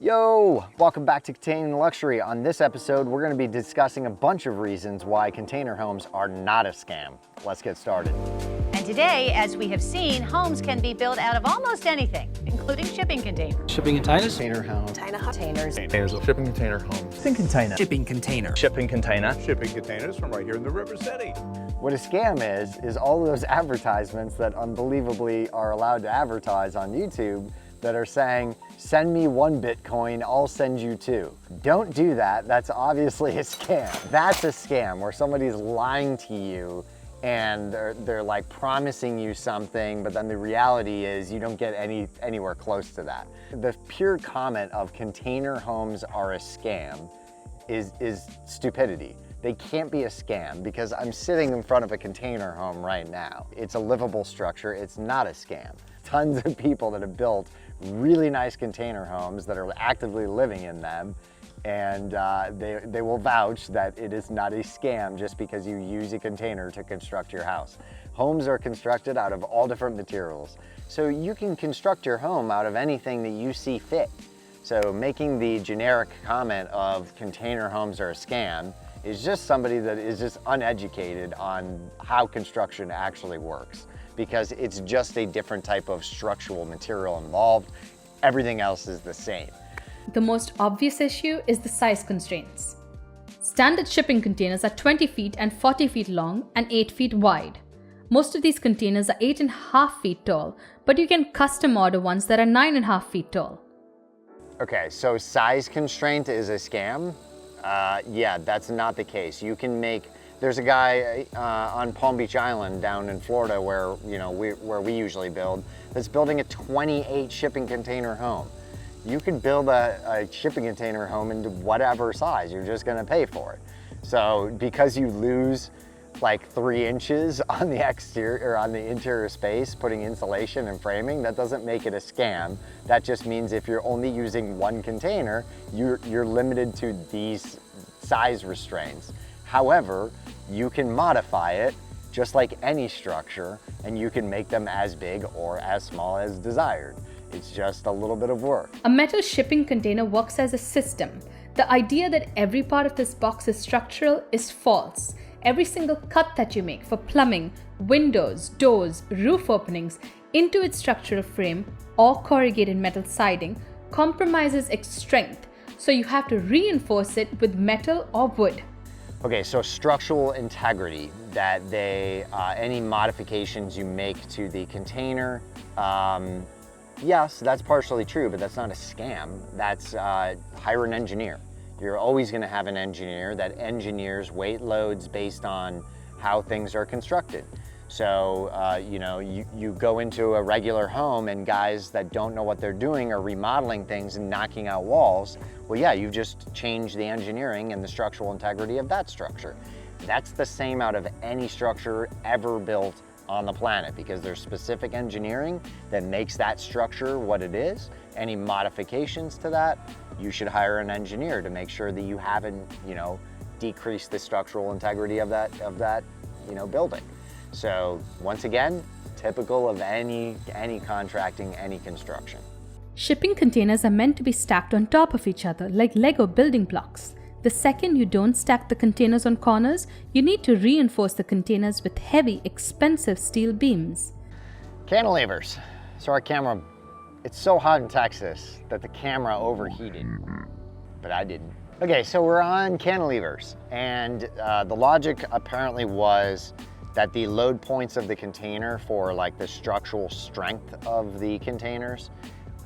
Yo, welcome back to Containing Luxury. On this episode, we're going to be discussing a bunch of reasons why container homes are not a scam. Let's get started. And today, as we have seen, homes can be built out of almost anything, including shipping containers. Shipping containers. Container home. Containers. Shipping container homes. Shipping container. Shipping container. Shipping container. Shipping containers from right here in the River City. What a scam is all of those advertisements that unbelievably are allowed to advertise on YouTube that are saying, send me 1 Bitcoin, I'll send you 2. Don't do that, that's obviously a scam. That's a scam where somebody's lying to you and they're like promising you something, but then the reality is you don't get anywhere close to that. The pure comment of container homes are a scam is stupidity. They can't be a scam because I'm sitting in front of a container home right now. It's a livable structure, it's not a scam. Tons of people that have built really nice container homes that are actively living in them, and they will vouch that it is not a scam just because you use a container to construct your house. Homes are constructed out of all different materials, so you can construct your home out of anything that you see fit. So making the generic comment of container homes are a scam is just somebody that is just uneducated on how construction actually works, because it's just a different type of structural material involved. Everything else is the same. The most obvious issue is the size constraints. Standard shipping containers are 20 feet and 40 feet long and 8 feet wide. Most of these containers are 8.5 feet tall, but you can custom order ones that are 9.5 feet tall. Okay, so size constraint is a scam? Yeah, that's not the case. You can make, there's a guy on Palm Beach Island down in Florida where we usually build, that's building a 28 shipping container home. You can build a shipping container home into whatever size, you're just gonna pay for it. So because you lose like 3 inches on the exterior or on the interior space, putting insulation and framing, that doesn't make it a scam. That just means if you're only using 1 container, you're limited to these size restraints. However, you can modify it just like any structure, and you can make them as big or as small as desired. It's just a little bit of work. A metal shipping container works as a system. The idea that every part of this box is structural is false. Every single cut that you make for plumbing, windows, doors, roof openings into its structural frame or corrugated metal siding compromises its strength, so you have to reinforce it with metal or wood. Okay, so structural integrity, that any modifications you make to the container, yes, that's partially true, but that's not a scam. That's hire an engineer. You're always gonna have an engineer that engineers weight loads based on how things are constructed. So, you go into a regular home and guys that don't know what they're doing are remodeling things and knocking out walls. Well, yeah, you've just changed the engineering and the structural integrity of that structure. That's the same out of any structure ever built on the planet, because there's specific engineering that makes that structure what it is. Any modifications to that, you should hire an engineer to make sure that you haven't, decreased the structural integrity of that building. So once again, typical of any contracting, any construction. Shipping containers are meant to be stacked on top of each other like Lego building blocks. The second you don't stack the containers on corners, you need to reinforce the containers with heavy, expensive steel beams. Cantilevers. So our camera, it's so hot in Texas that the camera overheated, but I didn't. Okay, so we're on cantilevers, and the logic apparently was that the load points of the container for like the structural strength of the containers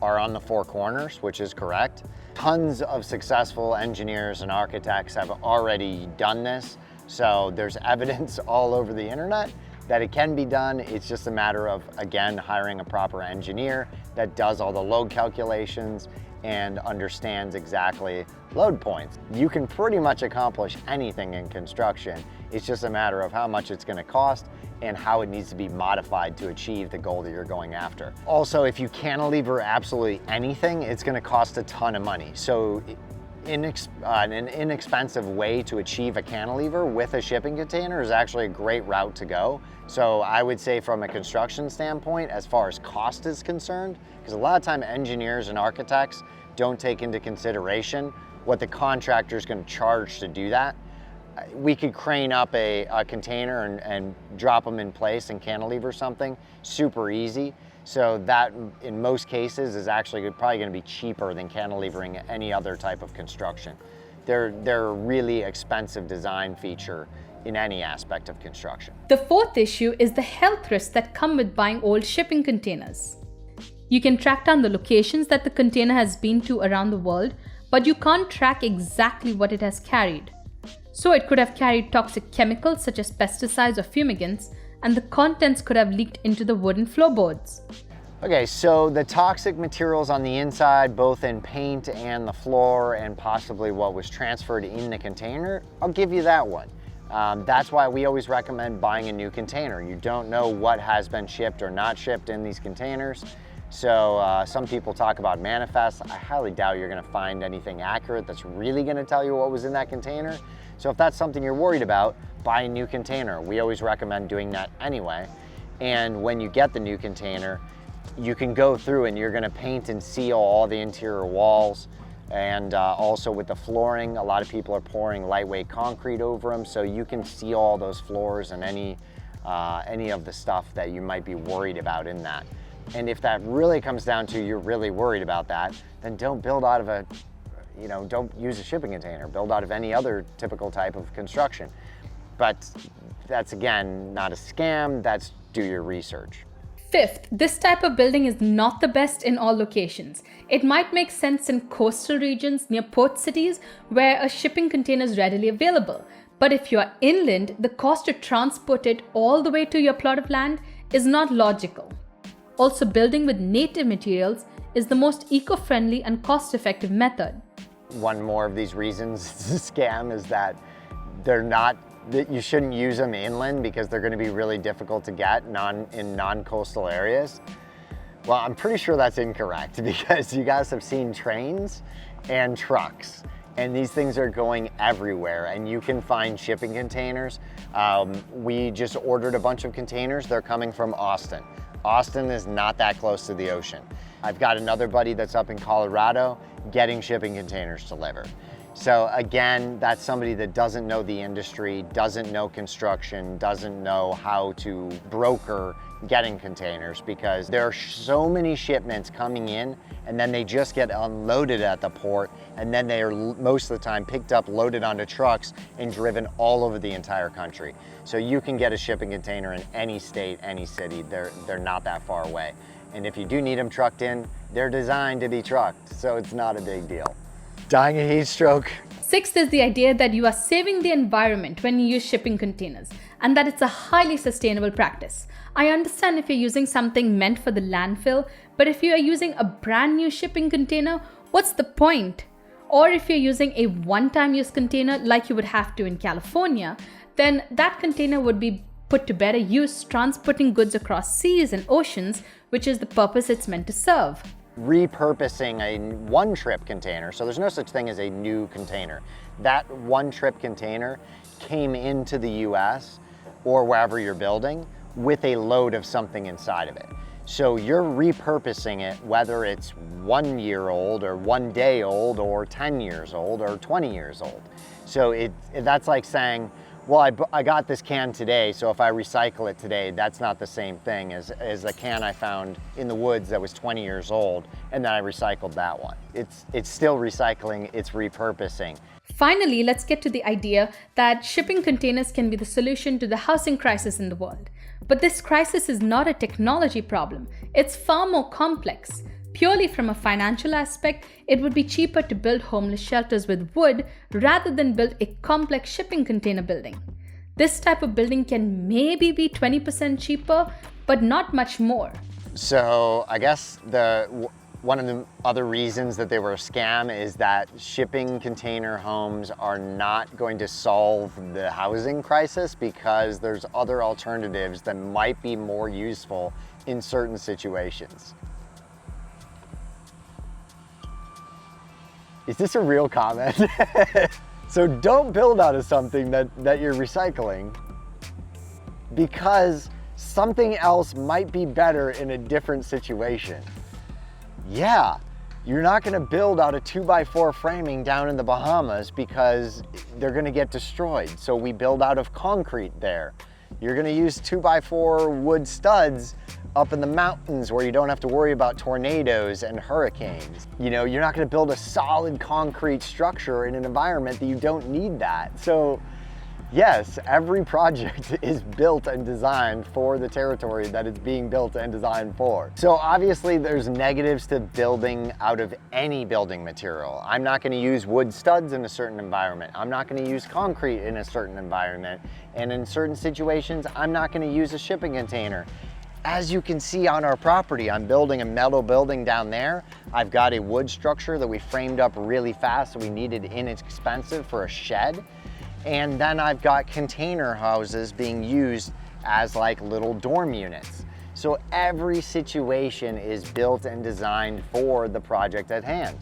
are on the 4 corners, which is correct. Tons of successful engineers and architects have already done this. So there's evidence all over the internet that it can be done. It's just a matter of, again, hiring a proper engineer that does all the load calculations and understands exactly load points. You can pretty much accomplish anything in construction. It's just a matter of how much it's going to cost and how it needs to be modified to achieve the goal that you're going after. Also, if you cantilever absolutely anything, it's going to cost a ton of money. So an inexpensive way to achieve a cantilever with a shipping container is actually a great route to go. So I would say from a construction standpoint, as far as cost is concerned, because a lot of time engineers and architects, don't take into consideration what the contractor is going to charge to do that. We could crane up a container and drop them in place and cantilever something, super easy. So that, in most cases, is actually probably going to be cheaper than cantilevering any other type of construction. They're a really expensive design feature in any aspect of construction. The fourth issue is the health risks that come with buying old shipping containers. You can track down the locations that the container has been to around the world, but you can't track exactly what it has carried. So it could have carried toxic chemicals such as pesticides or fumigants, and the contents could have leaked into the wooden floorboards. Okay, so the toxic materials on the inside, both in paint and the floor, and possibly what was transferred in the container, I'll give you that one. That's why we always recommend buying a new container. You don't know what has been shipped or not shipped in these containers. So some people talk about manifests. I highly doubt you're gonna find anything accurate that's really gonna tell you what was in that container. So if that's something you're worried about, buy a new container. We always recommend doing that anyway. And when you get the new container, you can go through and you're gonna paint and seal all the interior walls. And also with the flooring, a lot of people are pouring lightweight concrete over them, so you can seal all those floors and any of the stuff that you might be worried about in that. And if that really comes down to you're really worried about that, then don't build out of don't use a shipping container. Build out of any other typical type of construction. But that's, again, not a scam. That's do your research. Fifth, this type of building is not the best in all locations. It might make sense in coastal regions near port cities where a shipping container is readily available. But if you are inland, the cost to transport it all the way to your plot of land is not logical. Also, building with native materials is the most eco-friendly and cost-effective method. One more of these reasons it's a scam is that that you shouldn't use them inland because they're going to be really difficult to get in non-coastal areas. Well, I'm pretty sure that's incorrect because you guys have seen trains and trucks, and these things are going everywhere, and you can find shipping containers. We just ordered a bunch of containers. They're coming from Austin. Austin is not that close to the ocean. I've got another buddy that's up in Colorado getting shipping containers delivered. So again, that's somebody that doesn't know the industry, doesn't know construction, doesn't know how to broker getting containers, because there are so many shipments coming in and then they just get unloaded at the port, and then they are most of the time picked up, loaded onto trucks and driven all over the entire country. So you can get a shipping container in any state, any city. They're not that far away. And if you do need them trucked in, they're designed to be trucked, so it's not a big deal. Dying of heat stroke. Sixth is the idea that you are saving the environment when you use shipping containers, and that it's a highly sustainable practice. I understand if you're using something meant for the landfill, but if you are using a brand new shipping container, what's the point? Or if you're using a one-time use container like you would have to in California, then that container would be put to better use transporting goods across seas and oceans, which is the purpose it's meant to serve. Repurposing a one-trip container, so there's no such thing as a new container. That one-trip container came into the US or wherever you're building with a load of something inside of it. So you're repurposing it, whether it's 1 year old or 1 day old or 10 years old or 20 years old. So that's like saying, well, I got this can today, so if I recycle it today, that's not the same thing as the can I found in the woods that was 20 years old, and then I recycled that one. It's still recycling, it's repurposing. Finally, let's get to the idea that shipping containers can be the solution to the housing crisis in the world. But this crisis is not a technology problem. It's far more complex. Purely from a financial aspect, it would be cheaper to build homeless shelters with wood rather than build a complex shipping container building. This type of building can maybe be 20% cheaper, but not much more. So I guess one of the other reasons that they were a scam is that shipping container homes are not going to solve the housing crisis because there's other alternatives that might be more useful in certain situations. Is this a real comment? So don't build out of something that you're recycling because something else might be better in a different situation. Yeah, You're not gonna build out a 2x4 framing down in the Bahamas because they're gonna get destroyed. So we build out of concrete there. You're gonna use 2x4 wood studs up in the mountains where you don't have to worry about tornadoes and hurricanes. You know, you're not gonna build a solid concrete structure in an environment that you don't need that. So yes, every project is built and designed for the territory that it's being built and designed for. So obviously there's negatives to building out of any building material. I'm not gonna use wood studs in a certain environment. I'm not gonna use concrete in a certain environment. And in certain situations, I'm not gonna use a shipping container. As you can see on our property, I'm building a metal building down there. I've got a wood structure that we framed up really fast, so we needed inexpensive for a shed. And then I've got container houses being used as like little dorm units. So every situation is built and designed for the project at hand.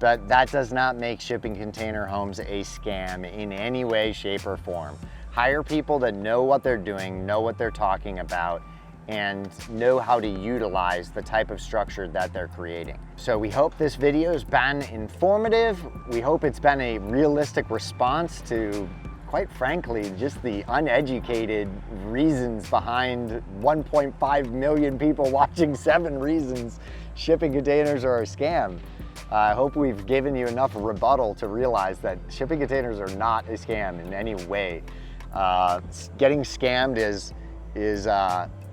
But that does not make shipping container homes a scam in any way, shape, or form. Hire people that know what they're doing, know what they're talking about, and know how to utilize the type of structure that they're creating. So we hope this video has been informative. We hope it's been a realistic response to, quite frankly, just the uneducated reasons behind 1.5 million people watching 7 reasons shipping containers are a scam. I hope we've given you enough rebuttal to realize that shipping containers are not a scam in any way. Getting scammed is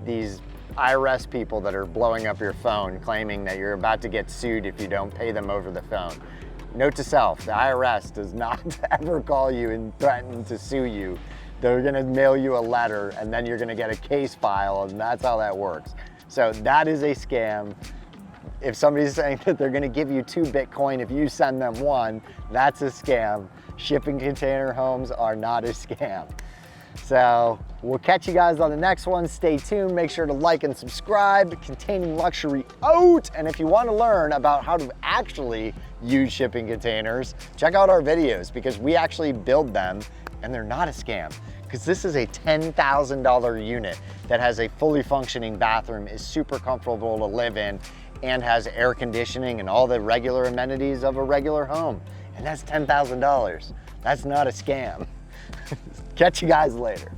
these IRS people that are blowing up your phone claiming that you're about to get sued if you don't pay them over the phone. Note to self, the IRS does not ever call you and threaten to sue you. They're gonna mail you a letter and then you're gonna get a case file, and that's how that works. So that is a scam. If somebody's saying that they're gonna give you 2 Bitcoin if you send them 1, that's a scam. Shipping container homes are not a scam. So we'll catch you guys on the next one. Stay tuned. Make sure to like and subscribe. Containing Luxury out. And if you want to learn about how to actually use shipping containers, check out our videos because we actually build them and they're not a scam. Because this is a $10,000 unit that has a fully functioning bathroom, is super comfortable to live in, and has air conditioning and all the regular amenities of a regular home. And that's $10,000. That's not a scam. Catch you guys later.